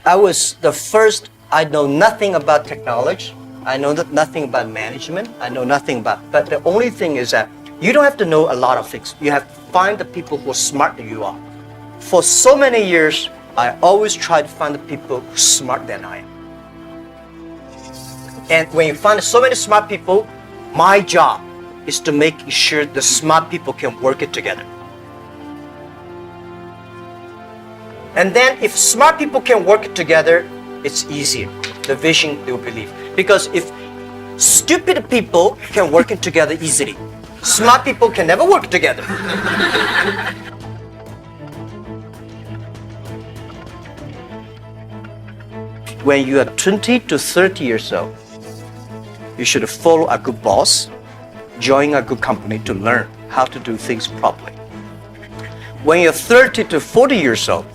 I was the first. I know nothing about technology. I know nothing about management. I know nothing about. But the only thing is that you don't have to know a lot of things. You have to find the people who are smarter than you are. For so many years, I always try to find the people who are smarter than I am. And when you find so many smart people, my job is to make sure the smart people can work it together. And then if smart people can work it together, it's easier. The vision they will believe. Because if stupid people can work it together easily, smart people can never work together. When you are 20 to 30 years old, you should follow a good boss, join a good company to learn how to do things properly. When you're 30 to 40 years old,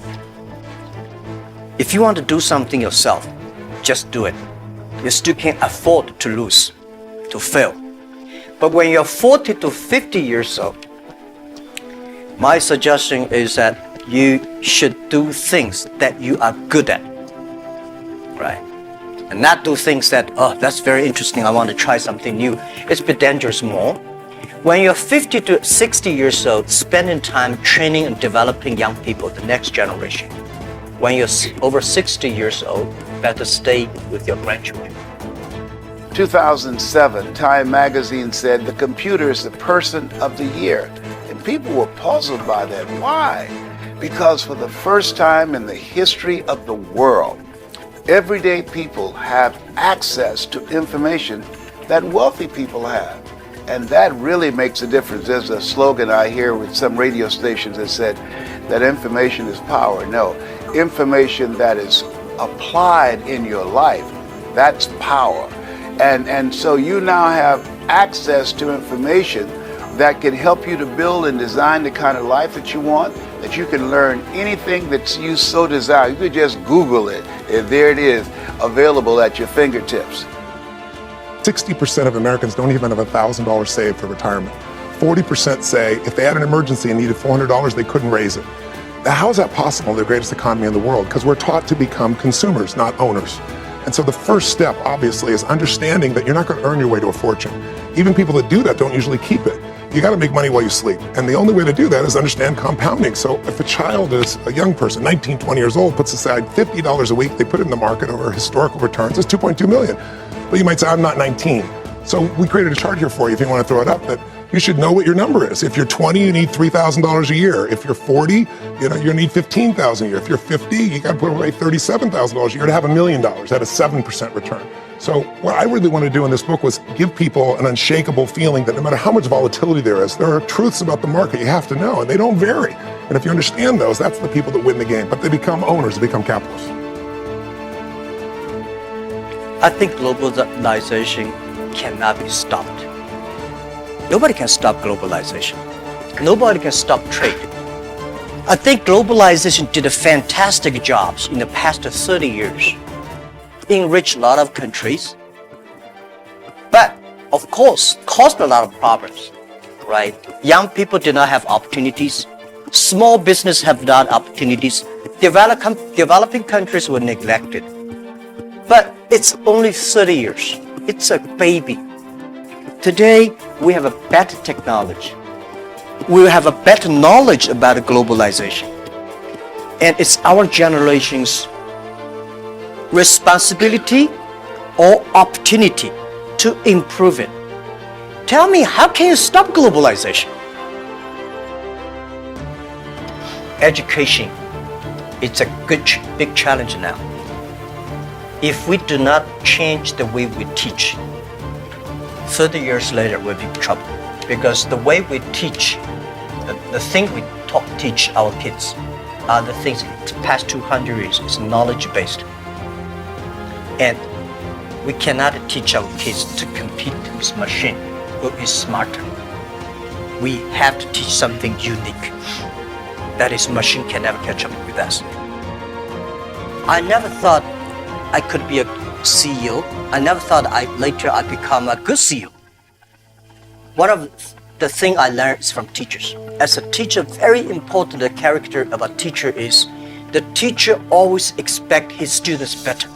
if you want to do something yourself, just do it. You still can't afford to lose, to fail. But when you're 40 to 50 years old, my suggestion is that you should do things that you are good at, right? And not do things that, oh, that's very interesting, I want to try something new. It's a bit dangerous more. When you're 50 to 60 years old, spending time training and developing young people, the next generation. When you're over 60 years old, better stay with your grandchildren. 2007, Time magazine said the computer is the person of the year. And people were puzzled by that. Why? Because for the first time in the history of the world, everyday people have access to information that wealthy people have. And that really makes a difference. There's a slogan I hear with some radio stations that said that information is power. No, information that is applied in your life, that's power. And so you now have access to information that can help you to build and design the kind of life that you want, that you can learn anything that you so desire. You could just Google it, and there it is, available at your fingertips. 60% of Americans don't even have $1,000 saved for retirement. 40% say if they had an emergency and needed $400, they couldn't raise it. Now, how is that possible in the greatest economy in the world? Because we're taught to become consumers, not owners. And so the first step, obviously, is understanding that you're not going to earn your way to a fortune. Even people that do that don't usually keep it. You got to make money while you sleep. And the only way to do that is understand compounding. So if a child is a young person, 19, 20 years old, puts aside $50 a week, they put it in the market over historical returns, it's $2.2 million. But you might say, I'm not 19. So we created a chart here for you, if you want to throw it up, that you should know what your number is. If you're 20, you need $3,000 a year. If you're 40, you need $15,000 a year. If you're 50, you got to put away $37,000 a year to have $1 million at a 7% return. So what I really want to do in this book was give people an unshakable feeling that no matter how much volatility there are truths about the market you have to know, and they don't vary. And if you understand those, that's the people that win the game. But they become owners, they become capitalists. I think globalization cannot be stopped. Nobody can stop globalization. Nobody can stop trade. I think globalization did a fantastic job in the past 30 years. Enriched a lot of countries. But, of course, caused a lot of problems, right? Young people did not have opportunities. Small business have not opportunities. Developing countries were neglected. But it's only 30 years. It's a baby. Today, we have a better technology. We have a better knowledge about globalization. And it's our generation's responsibility or opportunity to improve it. Tell me, how can you stop globalization? Education, it's a big challenge now. If we do not change the way we teach, 30 years later we'll be in trouble. Because the way we teach, the thing we teach our kids are the things the past 200 years is knowledge-based. And we cannot teach our kids to compete with machine who is smarter. We have to teach something unique. That is, machine can never catch up with us. I never thought I could be a CEO. I never thought later I'd become a good CEO. One of the things I learned is from teachers. As a teacher, very important character of a teacher is The teacher always expects his students better.